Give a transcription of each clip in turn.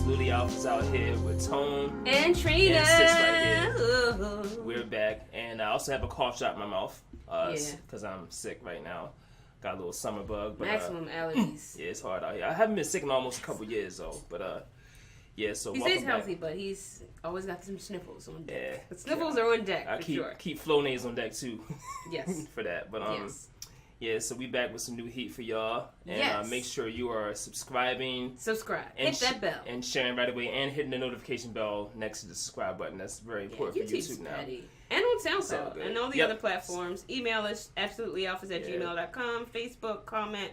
Absolutely Alphas out here with Tone and Trina. And Sis right here. We're back, and I also have a cough shot in my mouth because I'm sick right now. Got a little summer bug. But, maximum allergies. Yeah, it's hard out here. I haven't been sick in almost a couple years though, but yeah. So he stays healthy, but he's always got some sniffles on deck. Yeah, the sniffles are on deck. I keep Flonase on deck too. Yes, for that. But yeah, so we back with some new heat for y'all. And make sure you are subscribing. Hit that bell. And sharing right away. And hitting the notification bell next to the subscribe button. That's very important for YouTube now. And on SoundCloud. And all the other platforms. Email us, absolutelyalphas@gmail.com. Facebook, comment.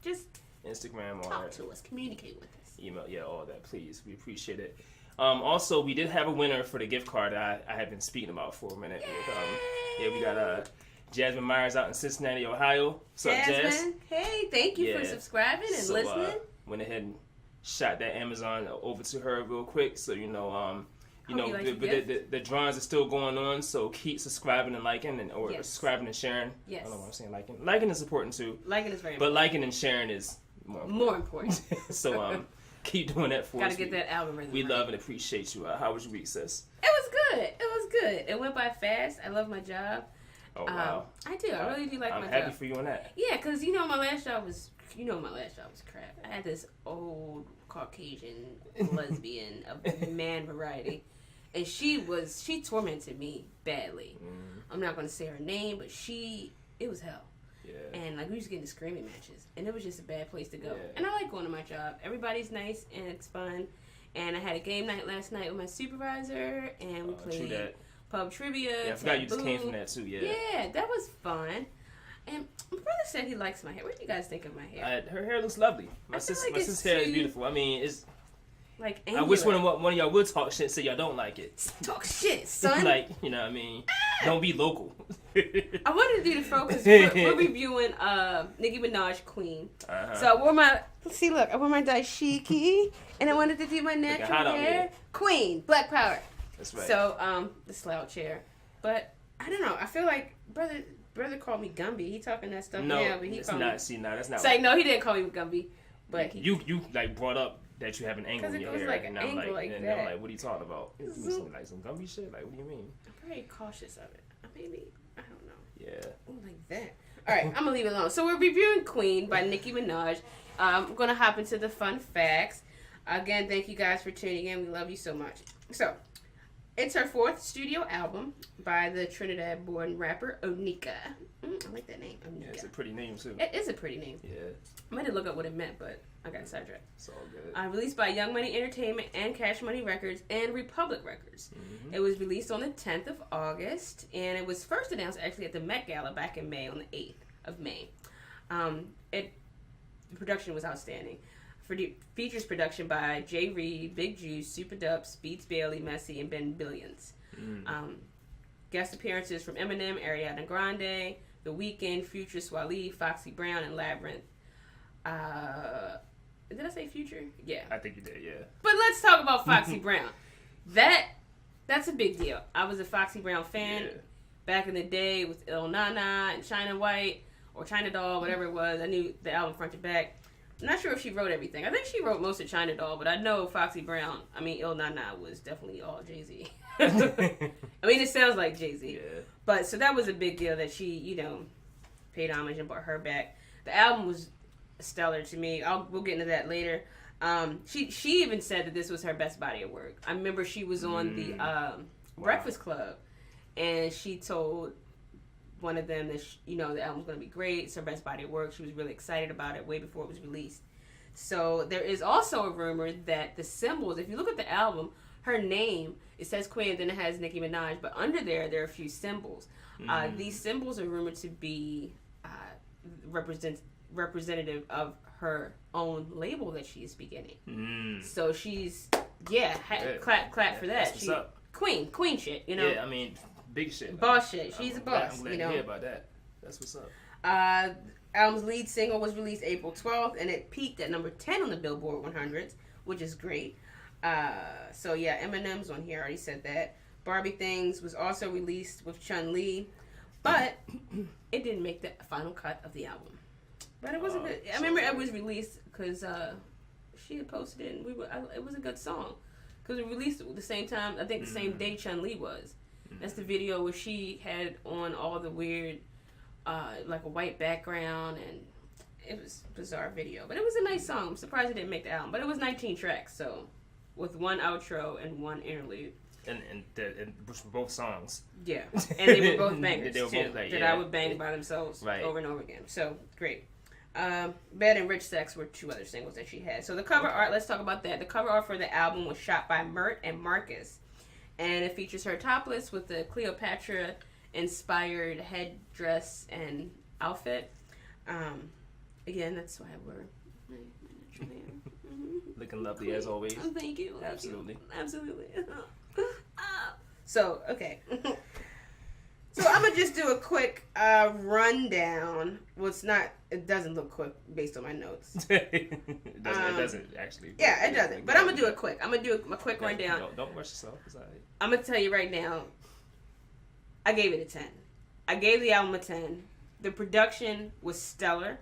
Just Instagram. Talk to us. Communicate with us. Email. Yeah, all that, please. We appreciate it. Also, we did have a winner for the gift card that I have been speaking about for a minute. We got... Jasmine Myers out in Cincinnati, Ohio. What's up, Jazz? Hey, thank you for subscribing and listening. Went ahead and shot that Amazon over to her real quick, so the drawings are still going on. So keep subscribing and liking, or subscribing and sharing. Yes. I don't know what I'm saying. Liking is important too. Liking is very important. But liking and sharing is more important. So keep doing that for us. Gotta get that algorithm. We love and appreciate you. How was your week, sis? It was good. It went by fast. I love my job. Oh wow! I do. I really do like my job. I'm happy for you on that. Yeah, because my last job was crap. I had this old Caucasian lesbian of man variety, and she tormented me badly. I'm not going to say her name, but it was hell. Yeah. And we used to get into screaming matches, and it was just a bad place to go. Yeah. And I like going to my job. Everybody's nice and it's fun. And I had a game night last night with my supervisor, and we played pub trivia. Yeah, I forgot you just came from that too. Yeah, that was fun. And my brother said he likes my hair. What do you guys think of my hair? Her hair looks lovely. My sister's hair is beautiful. I mean, it's angular. I wish one of y'all would talk shit so y'all don't like it. Talk shit, son. You know what I mean? Don't be local. I wanted to do the fro because we're reviewing Nicki Minaj Queen. So I wore my dashiki, and I wanted to do my natural hair. Queen, Black Power. That's right. So the slouch hair, but I don't know. I feel like brother called me Gumby. He talking that stuff now, but he called me. That's not. It's no, he didn't call me Gumby, but you brought up that you have an angle in your hair. Like an angle like that. And I'm like, what are you talking about? Some Gumby shit? Like, what do you mean? I'm very cautious of it. Maybe I don't know. Yeah. Ooh, like that. All right, I'm gonna leave it alone. So we're reviewing Queen by Nicki Minaj. I'm gonna hop into the fun facts. Again, thank you guys for tuning in. We love you so much. So. It's her 4th studio album by the Trinidad-born rapper Onika. I like that name, Onika. Yeah, it's a pretty name, too. It is a pretty name. Yeah. I might have looked up what it meant, but I got sidetracked. It's all good. Released by Young Money Entertainment and Cash Money Records and Republic Records. Mm-hmm. It was released on the 10th of August, and it was first announced actually at the Met Gala back in May, on the 8th of May. The production was outstanding. Features production by Jay Reed, Big Juice, Super Dups, Beats Bailey, Messi, and Ben Billions. Guest appearances from Eminem, Ariana Grande, The Weeknd, Future, Swale, Foxy Brown, and Labyrinth. Did I say Future? Yeah. I think you did, yeah. But let's talk about Foxy Brown. That's a big deal. I was a Foxy Brown fan back in the day with Il Nana and China White, or China Doll, whatever it was. I knew the album front to back. I'm not sure if she wrote everything. I think she wrote most of China Doll, but I know Foxy Brown, Il Nana was definitely all Jay-Z. It sounds like Jay-Z. Yeah. But, so that was a big deal that she, paid homage and brought her back. The album was stellar to me. We'll get into that later. She even said that this was her best body of work. I remember she was on the Breakfast Club, and she told one of them that the album's going to be great. It's her best body of work. She was really excited about it way before it was released. So there is also a rumor that the symbols, if you look at the album, her name, it says Queen, then it has Nicki Minaj, but under there are a few symbols. These symbols are rumored to be representative of her own label that she is beginning. So she's clap for that. What's up? Queen shit, Yeah, big shit. Boss shit. She's a boss. I'm glad to hear about that. That's what's up. Album's lead single was released April 12th, and it peaked at number 10 on the Billboard 100s, which is great. Eminem's on here. I already said that. Barbie Things was also released with Chun-Li, but it didn't make the final cut of the album. But it wasn't good. I remember it was released because she had posted it, and it was a good song because we released it at the same time. I think the same day Chun-Li was. That's the video where she had on all the weird, like a white background, and it was a bizarre video. But it was a nice song. I'm surprised it didn't make the album. But it was 19 tracks, so with one outro and one interlude. And both songs. Yeah, and they were both bangers they were too. both like, that I would bang by themselves over and over again. So great. Bad and Rich Sex were two other singles that she had. So the cover art, let's talk about that. The cover art for the album was shot by Mert and Marcus. And it features her topless with the Cleopatra-inspired headdress and outfit. Again, that's why we're looking lovely as always. Oh, thank you. Absolutely. Absolutely. So, okay. So I'm going to just do a quick rundown. Well, it doesn't look quick based on my notes. it doesn't actually. Yeah, it doesn't. But I'm going to do it quick. I'm going to do a quick rundown. Don't rush yourself. I'm going to tell you right now, I gave it a 10. I gave the album a 10. The production was stellar.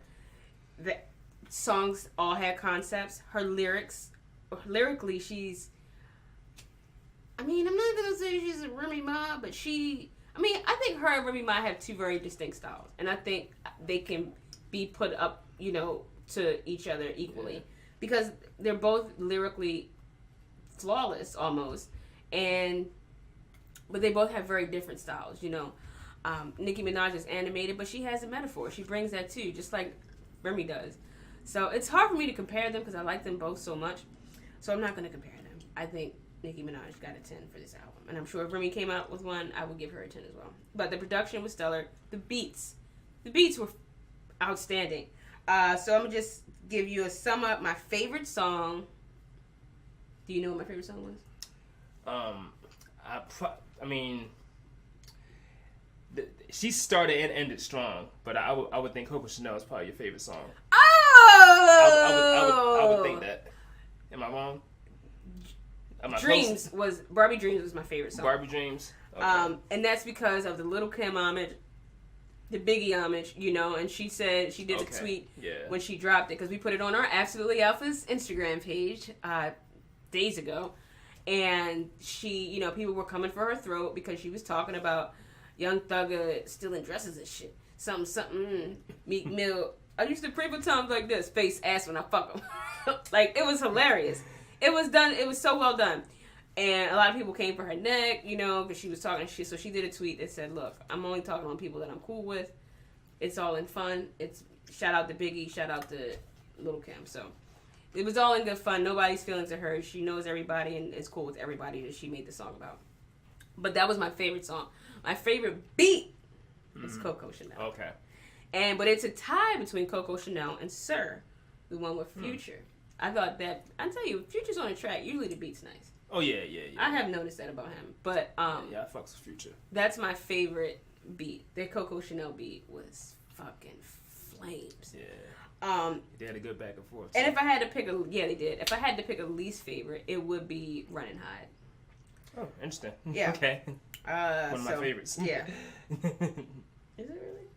The songs all had concepts. Her lyrically, she's... I'm not going to say she's a Remy Ma, but I think her and Remy Ma have two very distinct styles. And I think they can be put up, to each other equally. Yeah. Because they're both lyrically flawless, almost. But they both have very different styles, Nicki Minaj is animated, but she has a metaphor. She brings that too, just like Remy does. So it's hard for me to compare them because I like them both so much. So I'm not going to compare them. I think Nicki Minaj got a 10 for this album. And I'm sure if Remy came out with one, I would give her a 10 as well. But the production was stellar. The beats were outstanding. So I'm going to just give you a sum up. My favorite song. Do you know what my favorite song was? She started and ended strong, but I would think Coco Chanel is probably your favorite song. Oh! I would think that. Am I wrong? Barbie Dreams was my favorite song. Barbie Dreams. Okay. And that's because of the Lil' Kim homage, the Biggie homage, and she said she did a tweet when she dropped it because we put it on our Absolutely Alpha's Instagram page days ago, and she, people were coming for her throat because she was talking about Young Thugger stealing dresses and shit. Something. Meek Mill. I used to pray for times like this. Face ass when I fuck him. Like, it was hilarious. It was done. It was so well done. And a lot of people came for her neck, because she was talking shit. So she did a tweet that said, look, I'm only talking on people that I'm cool with. It's all in fun. It's shout out to Biggie, shout out to Lil' Kim. So it was all in good fun. Nobody's feelings are hurt. She knows everybody and is cool with everybody that she made the song about. But that was my favorite song. My favorite beat is Coco Chanel. Okay. But it's a tie between Coco Chanel and Sir, the one with Future. I thought that, I tell you, Future's on a track, usually the beat's nice. Oh, yeah. I have noticed that about him. But, I fucks with Future. That's my favorite beat. The Coco Chanel beat was fucking flames. Yeah. They had a good back and forth. And if I had to pick they did. If I had to pick a least favorite, it would be Run and Hide. Oh, interesting. Yeah. Okay. One of my favorites. Yeah. Is it really?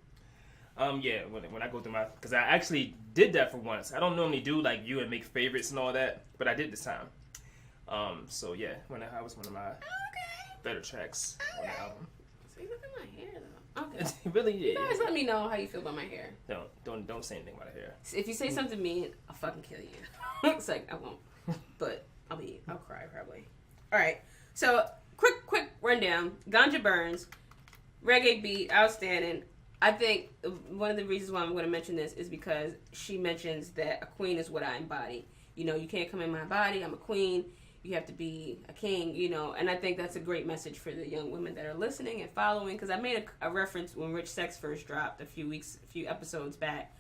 Yeah, when I go through because I actually did that for once. I don't normally do like you and make favorites and all that, but I did this time. So yeah, Run and Hide was one of my better tracks on the album. See, look at my hair though. Okay. Really, yeah. You guys let me know how you feel about my hair. Don't say anything about the hair. If you say something mean, I'll fucking kill you. It's like I won't, but I'll cry probably. All right. So quick rundown. Ganja Burns, reggae beat, outstanding. I think one of the reasons why I'm going to mention this is because she mentions that a queen is what I embody. You can't come in my body. I'm a queen. You have to be a king, and I think that's a great message for the young women that are listening and following, because I made a reference when Rich Sex first dropped a few episodes back,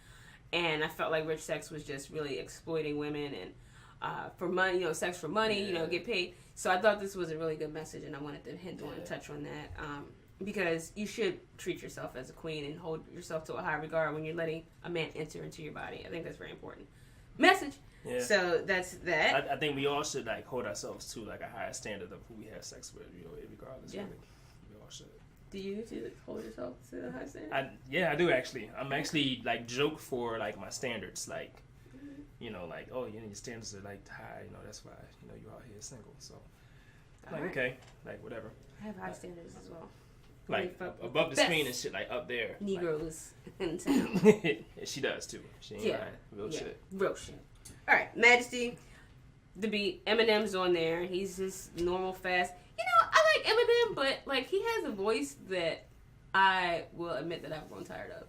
and I felt like Rich Sex was just really exploiting women and for money, sex for money, get paid. So I thought this was a really good message, and I wanted to hint on and touch on that, because you should treat yourself as a queen and hold yourself to a high regard when you're letting a man enter into your body. I think that's very important. Message. Yeah. So that's that. I think we all should hold ourselves to a higher standard of who we have sex with, regardless. Yeah. Really. We all should. Do you hold yourself to a high standard? I do actually. I'm actually joke for my standards. you know, like, oh, you know, your standards are like high, you know, that's why, you know, you're out here single. So, like, okay, like whatever. I have high standards as well. Like above the screen and shit, like up there. Negroes in town. She does too. She ain't lying. Real shit. Real shit. All right, Majesty. The beat. Eminem's on there. He's just normal fast. You know, I like Eminem, but like he has a voice that I will admit that I've grown tired of.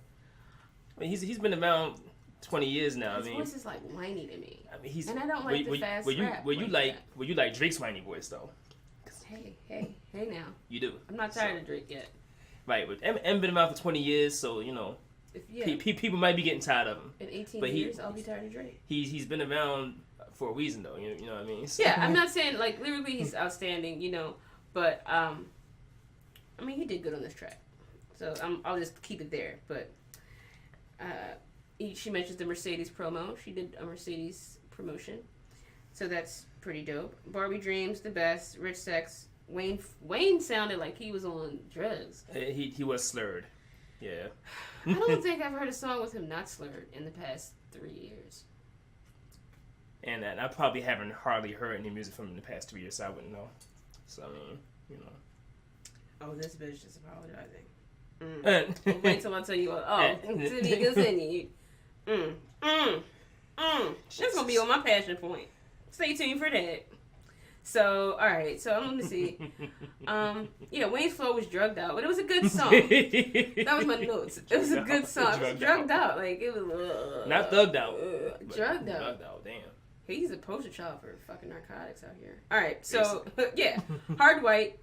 I mean, he's been around 20 years now. His voice is like whiny to me. I mean, and I don't like the fast rap. Were you like Drake's whiny voice though? Hey now. You do. I'm not tired of Drake yet. Right, but Eminem been around for 20 years, so you know, people might be getting tired of him. In 18 years, I'll be tired of Drake. He's been around for a reason though. You know what I mean? So. Yeah, I'm not saying like lyrically he's outstanding, you know, but I mean he did good on this track, so I'll just keep it there. But she mentions the Mercedes promo. She did a Mercedes promotion, so that's pretty dope. Barbie Dreams, the best. Rich Sex. Wayne sounded like he was on drugs. He was slurred. Yeah. I don't think I've heard a song with him not slurred in the past 3 years. And I probably haven't hardly heard any music from him in the past 2 years, so I wouldn't know. So I mean, you know. Oh, this bitch is apologizing. Wait till I tell you what. Oh, continue. That's gonna be on my passion point. Stay tuned for that. So, alright, so let me see. Wayne's flow was drugged out, but it was a good song. That was my notes. It was a good song. It was drugged out. Like, it was... Not thugged out. Drugged out. Drugged out, damn. He's a poster child for fucking narcotics out here. Alright, so, yeah. Hard White,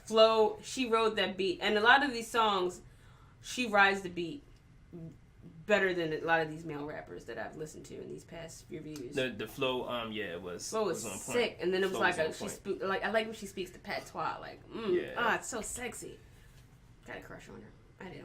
flow, she rode that beat. And a lot of these songs, she rides the beat better than a lot of these male rappers that I've listened to in these past reviews. The flow, it was. Flow was on sick, point. and then it was Flow like I like when she speaks the patois, like it's so sexy. Got a crush on her. I do.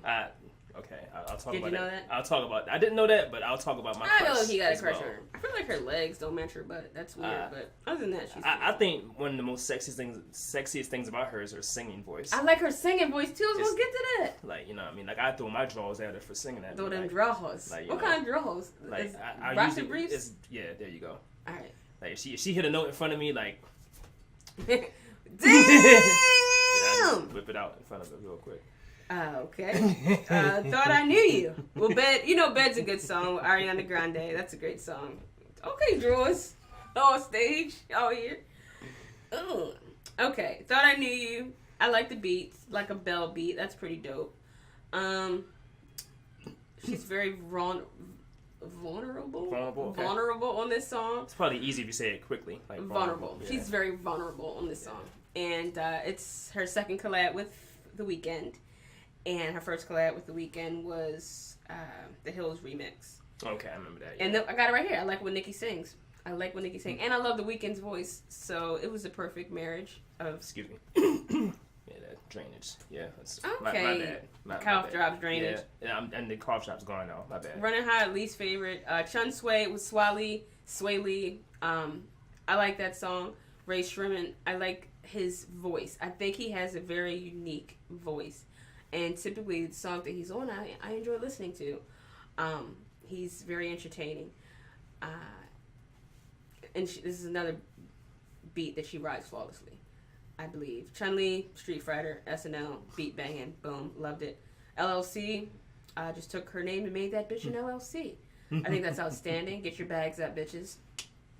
Okay, I'll talk Did about you know that. that? I'll talk about. I didn't know that, but I'll talk about my. I know crush he got a as crush well. on her. I feel like her legs don't match her butt. That's weird, but other than that, she's. I think one of the most sexiest things about her is her singing voice. I like her singing voice too. I was gonna get to that. Like, you know what I mean? Like, I throw my drawers at her for singing that. Throw them like, draws. Like, what kind of draws? Like, I Rocket usually, briefs? Yeah, there you go. All right. Like, if she hit a note in front of me, like. Damn! I just whip it out in front of her real quick. Okay. Thought I Knew You. Well, Bed's a good song. Ariana Grande. That's a great song. Okay, drawers. On stage. Out here. Ugh. Okay. Thought I Knew You. I like the beat. Like a bell beat. That's pretty dope. She's very vulnerable on this song. It's probably easy if you say it quickly. Like vulnerable. Yeah. She's very vulnerable on this song. And it's her second collab with The Weeknd. And her first collab with The Weeknd was the Hills remix. Okay, I remember that. Yeah. And I got it right here. I like when Nicki sings. And I love The Weeknd's voice. So it was a perfect marriage of... Excuse me. Yeah, that drainage. Yeah, that's okay. my bad. My Cough bad. drops drainage. Yeah, and the cough drop's gone now. My bad. Running High, least favorite. Chun Sway with Sway Lee. I like that song. Ray Sherman, I like his voice. I think he has a very unique voice. And typically the song that he's on, I enjoy listening to. He's very entertaining. And this is another beat that she rides flawlessly, I believe. Chun-Li, Street Fighter, SNL, beat banging, boom, loved it. LLC, just took her name and made that bitch an LLC. I think that's outstanding. Get your bags up, bitches.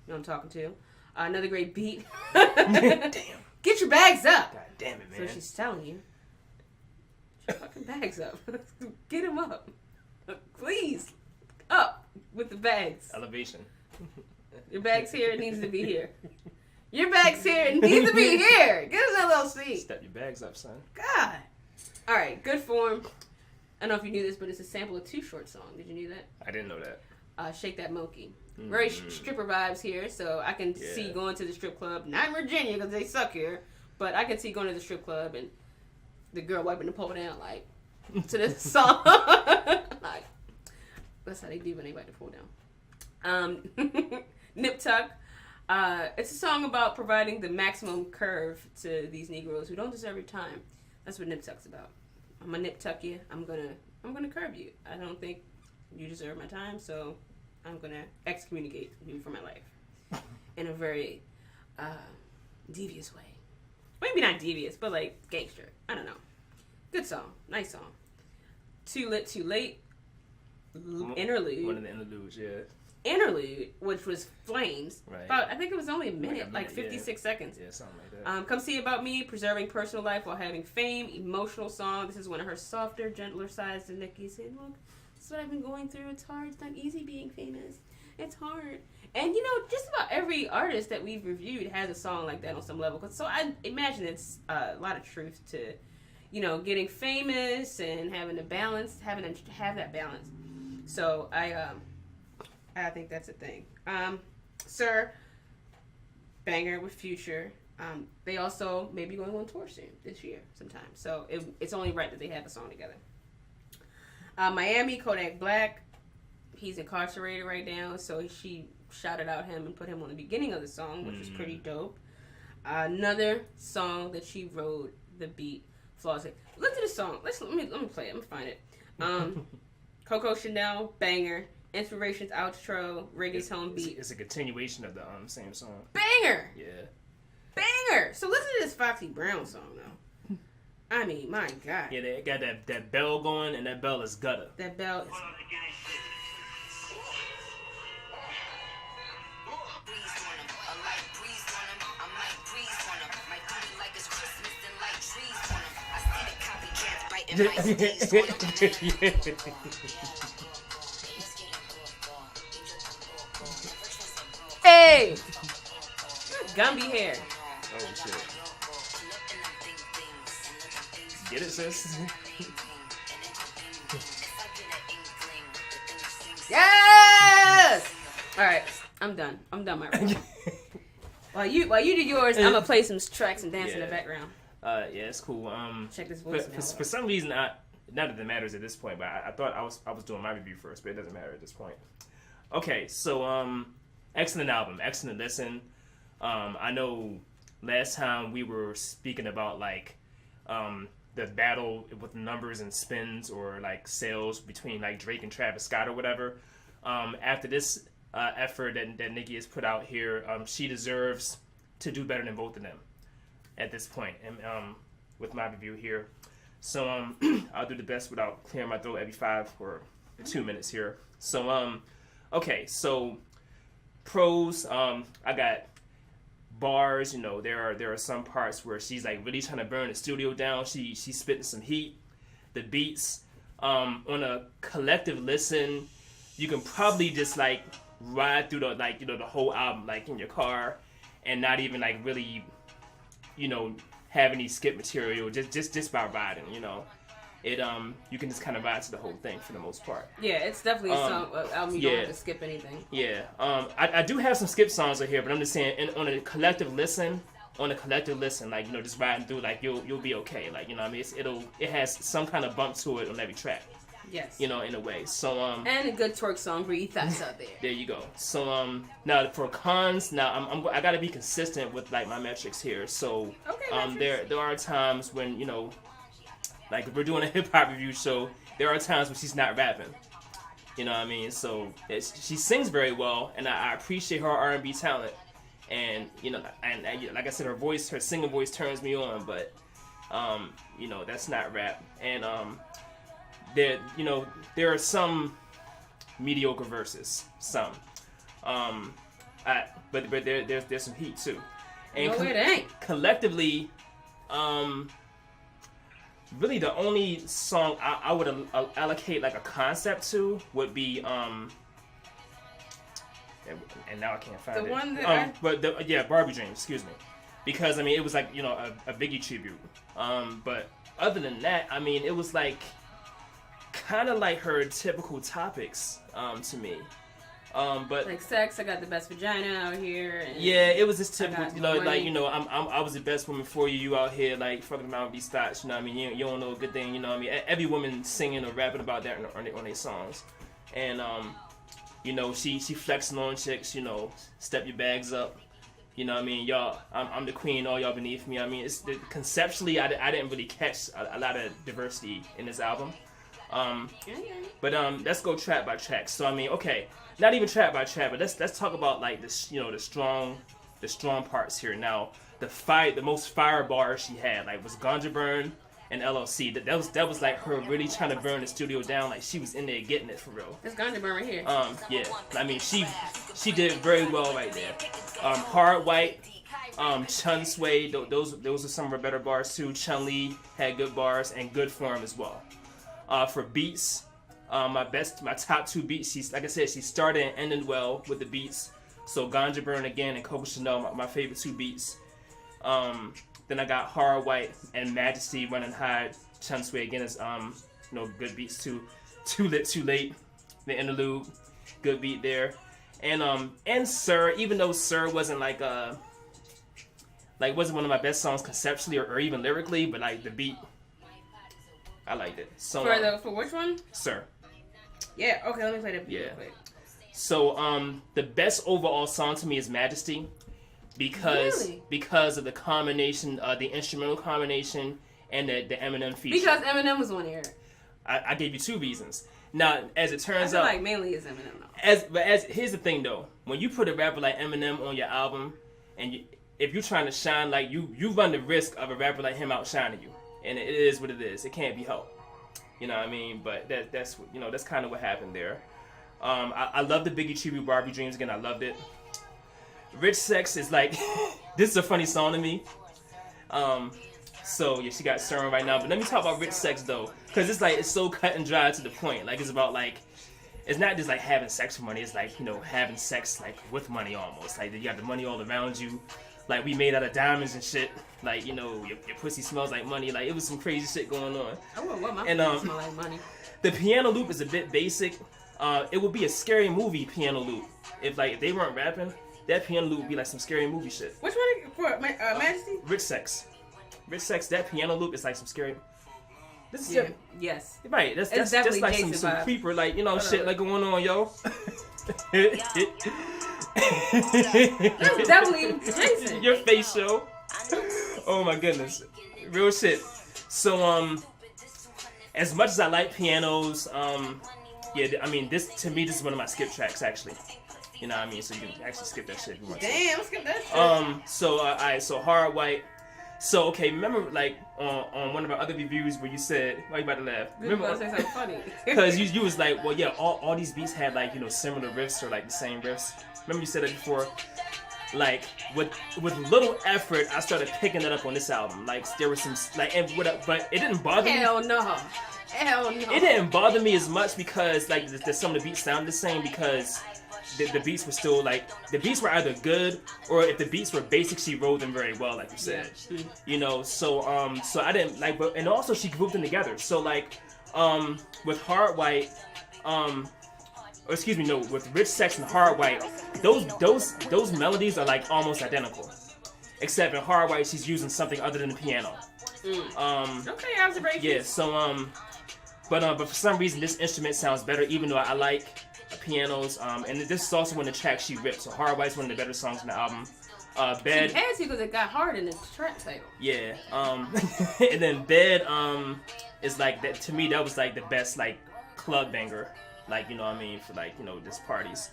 You know what I'm talking to. Another great beat. Damn. Get your bags up. God damn it, man. So she's telling you. Get your fucking bags up. Get them up. Please. Up with the bags. Elevation. Your bag's here, it needs to be here. Your bag's here, it needs to be here. Get an LLC. Step your bags up, son. God. Alright, good form. I don't know if you knew this, but it's a sample of Too Short song. Did you know that? I didn't know that. Shake That Monkey. Very stripper vibes here, so I can see going to the strip club. Not in Virginia, because they suck here. But I can see going to the strip club and the girl wiping the pole down, like, to this song. Like, that's how they do when they wipe the pole down. Nip Tuck. It's a song about providing the maximum curve to these Negroes who don't deserve your time. That's what Nip Tuck's about. I'm gonna nip tuck you. I'm gonna curve you. I don't think you deserve my time, so I'm gonna excommunicate you from my life in a very devious way. Maybe not devious, but like gangster. I don't know. Good song, nice song. Too Lit, Too Late. Interlude. One of the interludes, yeah. Interlude, which was Flames. Right. About, I think it was only a minute, like 56 seconds. Yeah, something like that. Come See About Me, preserving personal life while having fame, emotional song. This is one of her softer, gentler sides to Nicki, saying, look, this is what I've been going through. It's hard. It's not easy being famous. It's hard. And, you know, just about every artist that we've reviewed has a song like that on some level. So I imagine it's a lot of truth to, you know, getting famous and having to balance, having to have that balance. So I think that's a thing. Sir, banger with Future. They also may be going on tour soon this year sometime. So it's only right that they have a song together. Miami, Kodak Black. He's incarcerated right now, so she shouted out him and put him on the beginning of the song, which was pretty dope. Another song that she wrote, the beat, flawlessly. Look at the song. Let me play it. Let me find it. Coco Chanel, banger. Inspirations outro, reggaeton beat. It's a continuation of the same song. Banger! Yeah. Banger! So listen to this Foxy Brown song, though. I mean, my God. Yeah, they got that bell going, and that bell is gutter. That bell is... Hey! Gumby hair. Oh, shit. Get it, sis? Yes! Alright, I'm done. My rap. While you do yours, I'm gonna play some tracks and dance in the background. Yeah, it's cool. Check this voicemail. For some reason, not that it matters at this point, but I thought I was doing my review first, but it doesn't matter at this point. Okay, so excellent album, excellent listen. I know last time we were speaking about like the battle with numbers and spins or like sales between like Drake and Travis Scott or whatever. After this effort that Nicki has put out here, she deserves to do better than both of them at this point. And with my review here, so I'll do the best without clearing my throat every 5 or 2 minutes here. So okay, so pros, I got bars. You know, there are some parts where she's like really trying to burn the studio down. She's spitting some heat. The beats, on a collective listen, you can probably just like ride through the the whole album like in your car, and not even like really, have any skip material. Just by riding, it you can just kind of ride to the whole thing for the most part. Yeah, it's definitely some album you don't have to skip anything. Yeah, I do have some skip songs in here, but I'm just saying on a collective listen, like just riding through, like you'll be okay. Like I mean, it has some kind of bump to it on every track. Yes. In a way. So and a good twerk song for you thoughts out there. There you go. So now for cons, I gotta be consistent with like my metrics here. So there are times when like if we're doing a hip hop review show, there are times when she's not rapping. You know what I mean? So she sings very well, and I appreciate her R&B talent. And and like I said, her singing voice turns me on. But that's not rap. And there are some mediocre verses. Some. But there's some heat too. And no, it ain't. Collectively, really the only song I would allocate like a concept to would be and now I can't find the it. One that Barbie Dream, excuse me, because I mean it was like a Biggie tribute. But other than that, I mean it was like kind of like her typical topics to me. But like sex, I got the best vagina out here. And yeah, it was just typical. I I was the best woman for you. You out here like fucking around with these thoughts. You know what I mean? You don't know a good thing. You know what I mean? Every woman singing or rapping about that on their songs, and she flexing on chicks. Step your bags up. You know what I mean? Y'all, I'm the queen. All y'all beneath me. I mean, conceptually, I didn't really catch a lot of diversity in this album. But let's go track by track. So I mean, okay, not even track by track, but let's talk about like this, the strong parts here. Now, the most fire bars she had like was Ganja Burn and LLC. That was like her really trying to burn the studio down. Like she was in there getting it for real. That's Ganja Burn right here. Yeah. I mean, she did very well right there. Hard White, Chun Sway. Those are some of her better bars too. Chun Li had good bars and good form as well. For beats, my top 2 beats. She's like I said, she started and ended well with the beats. So Ganja Burn again and Coco Chanel, my favorite 2 beats. Then I got Hard White and Majesty Running High. Chun Sway again is good beats too. Too Lit Too Late, the interlude, good beat there. And Sir, even though Sir wasn't wasn't one of my best songs conceptually or even lyrically, but like the beat, I liked it. So for which one? Sir. Yeah. Okay. Let me play the beat real quick. So the best overall song to me is Majesty. Because of the combination, the instrumental combination, and the Eminem feature. Because Eminem was on here. I gave you 2 reasons. Now, as it turns out, like mainly it's Eminem though. Here's the thing though, when you put a rapper like Eminem on your album, and if you're trying to shine, like you run the risk of a rapper like him outshining you, and it is what it is. It can't be helped. You know what I mean? But that's kind of what happened there. I love the Biggie tribute, Barbie Dreams again. I loved it. Rich Sex is like, this is a funny song to me. So yeah, she got CERN right now. But let me talk about Rich Sex though, because it's so cut and dry to the point. Like it's about like, it's not just like having sex for money. It's like having sex like with money almost. Like you got the money all around you. Like we made out of diamonds and shit. Like your pussy smells like money. Like it was some crazy shit going on. I wouldn't want my pussy smell like money. The piano loop is a bit basic. It would be a scary movie piano loop if they weren't rapping. That piano loop would be like some scary movie shit. Which one for Majesty? Rich Sex. That piano loop is like some scary. This is yes. Right. That's just like some creeper shit like going on, yo. That's definitely Jason. Your face, yo. Oh my goodness, real shit. So as much as I like pianos, this is one of my skip tracks actually. You know what I mean? So you can actually skip that shit if you want to. Damn, skip that shit. So Hard White. So okay, remember like on one of our other reviews where you said, why you about to laugh? Remember I said something funny. Because you was like, well yeah, all these beats had like similar riffs or like the same riffs. Remember you said that before? Like with little effort, I started picking it up on this album. Like there was some but it didn't bother me. Hell no. It didn't bother me as much because like some of the beats sounded the same because the beats were still like the beats were either good or if the beats were basic, she wrote them very well, like you said. Yeah. So I didn't like, but and also she grouped them together. So like with Hard White, with Rich Sex and Hard White, those melodies are like almost identical, except in Hard White she's using something other than the piano. Okay, observation. Yeah. So but for some reason this instrument sounds better, even though I like pianos. And this is also one of the tracks she ripped. So Hard White's one of the better songs on the album. Bed. She had to because it got hard in the track title. Yeah. And then Bed is like that to me. That was like the best like club banger. Like for like just parties.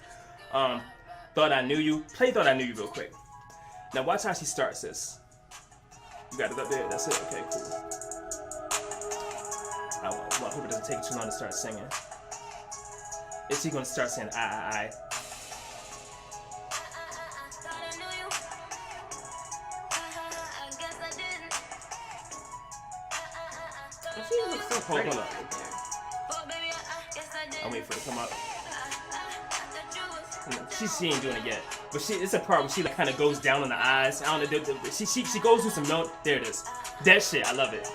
Thought I Knew You. Play Thought I Knew You real quick. Now watch how she starts this. You got it up there. That's it. Okay, cool. I hope it doesn't take too long to start singing. Is he gonna start saying I? She looks so pretty. Hold up. I'm waiting for it to come up. She ain't doing it yet, but it's a part where she like kind of goes down on the eyes. I don't know. She goes through some note. There it is. That shit, I love it.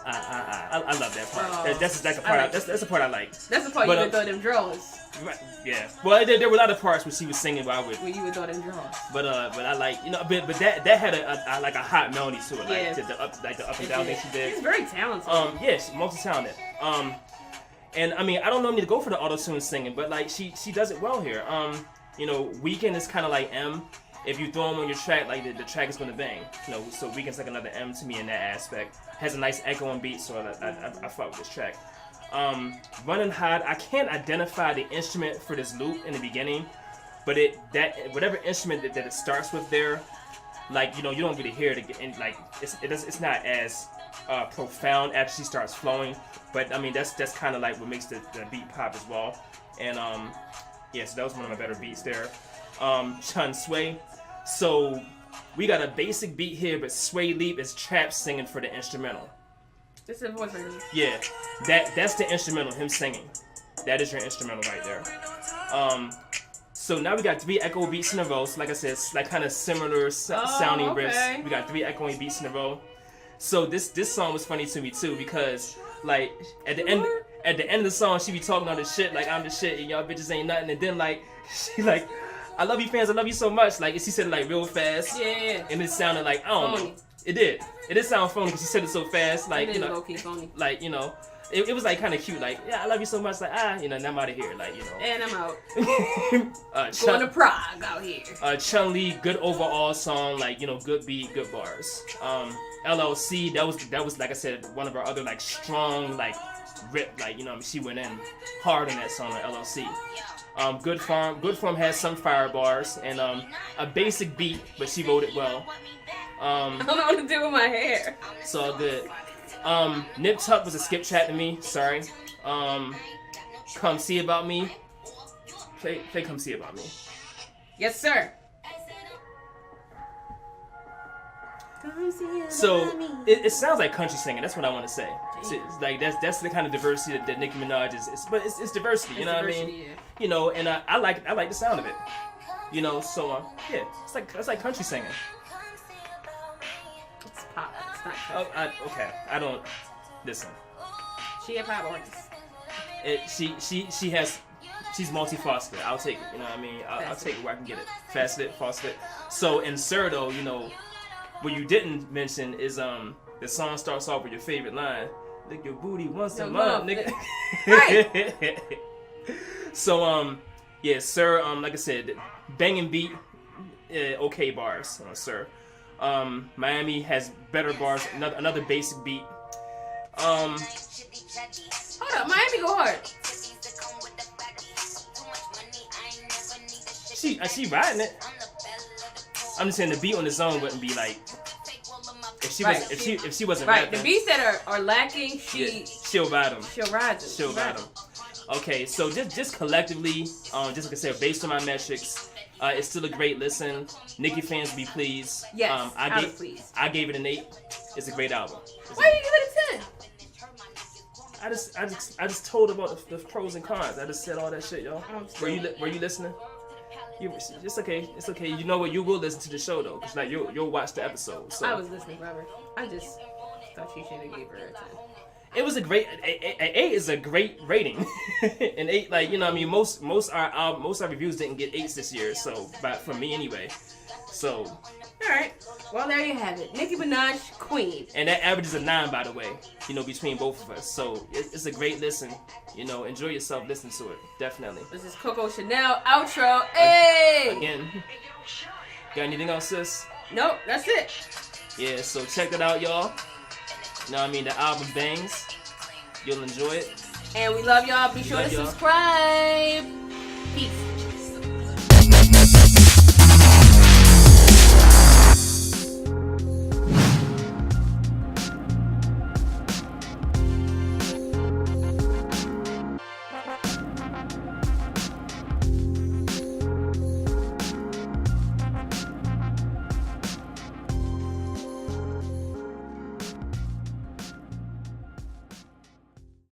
I love that part. That's the part. That's the part I like. That's the part you would throw them drawers. Right, yeah. Well, there were other parts where she was singing while when you would throw them drawers. But I like but that had a like a hot melody to it, like the up and down thing she did. She's very talented. Yes, multi-talented. And I mean I don't normally go for the auto-tune singing, but like she does it well here. Weekend is kind of like M. if you throw them on your track, like the track is gonna bang. You know, so Weeknd's like another M to me in that aspect. Has a nice echoing beat, so I fuck with this track. Running Hot, I can't identify the instrument for this loop in the beginning, but whatever instrument that it starts with there, like, you know, you don't really hear it again. Like it's not as profound after she starts flowing, but I mean that's kind of like what makes the beat pop as well. And yeah, so that was one of my better beats there. Chun Sway. So we got a basic beat here, but Sway Leap is trap singing for the instrumental. This is a voice right here. Yeah, that's the instrumental, him singing. That is your instrumental right there. So now we got 3 echo beats in a row. So like I said, it's like kind of similar sounding riffs. We got 3 echoing beats in a row. So this song was funny to me too, because like at the end of the song, she be talking all this shit like I'm the shit and y'all bitches ain't nothing, and then like she like, I love you fans, I love you so much. Like she said it like real fast. Yeah. And it sounded like, I don't know. It did sound phony because she said it so fast. Like, you know, low-key phony. Like, you know, it was like kind of cute. Like, yeah, I love you so much. Like, you know, and I'm out of here. Like, you know. And I'm out. Going to Prague out here. Chun-Li, good overall song. Like, you know, good beat, good bars. LLC, that was like I said, one of our other like strong like rip. Like, you know, she went in hard on that song on LLC. Good Form has some fire bars and a basic beat, but she wrote it well. I don't know what to do with my hair. It's all good. Nip Tuck was a skip track to me. Sorry. Come See About Me. Play Come See About Me. Yes, sir. So it sounds like country singing. That's what I want to say. It's like that's the kind of diversity that Nicki Minaj is. But it's diversity. You know what I mean? Yeah. You know, and I like the sound of it. You know, so yeah, it's like country singing. It's pop. It's not country. Okay. I don't listen. She a pop artist. She's multifaceted. I'll take it. You know what I mean? I'll take it where I can get it. Faceted. So in Sir though, you know, what you didn't mention is the song starts off with your favorite line. Lick your booty once a month, nigga. Right. So yeah, Sir, like I said, banging beat, okay bars, Sir. Miami has better bars, another basic beat. Hold up, Miami go hard. She riding it. I'm just saying the beat on its own wouldn't be like if she wasn't right. rapping. The beats that are lacking, she'll ride them. She'll ride them. She'll ride them. Okay, so just collectively, just like I said, based on my metrics, it's still a great listen. Nicki fans be pleased. Yes, I gave it an 8. It's a great album. Why do you give it a 10? I just told about the pros and cons. I just said all that shit, y'all. Were you listening? It's okay. It's okay. You know what? You will listen to the show though, cause like you'll watch the episode. So. I was listening, Robert. I just thought you should have gave her a 10. It was a great. An 8 is a great rating. An 8, like, you know, what I mean, most our reviews didn't get 8s this year. So, but for me anyway. So. All right. Well, there you have it. Nicki Minaj, Queen. And that averages a 9, by the way. You know, between both of us. So it's a great listen. You know, enjoy yourself listening to it. Definitely. This is Coco Chanel outro. Hey. Again. Got anything else, sis? Nope. That's it. Yeah. So check it out, y'all. You know what I mean? The album bangs. You'll enjoy it. And we love y'all. Be sure to subscribe. Peace.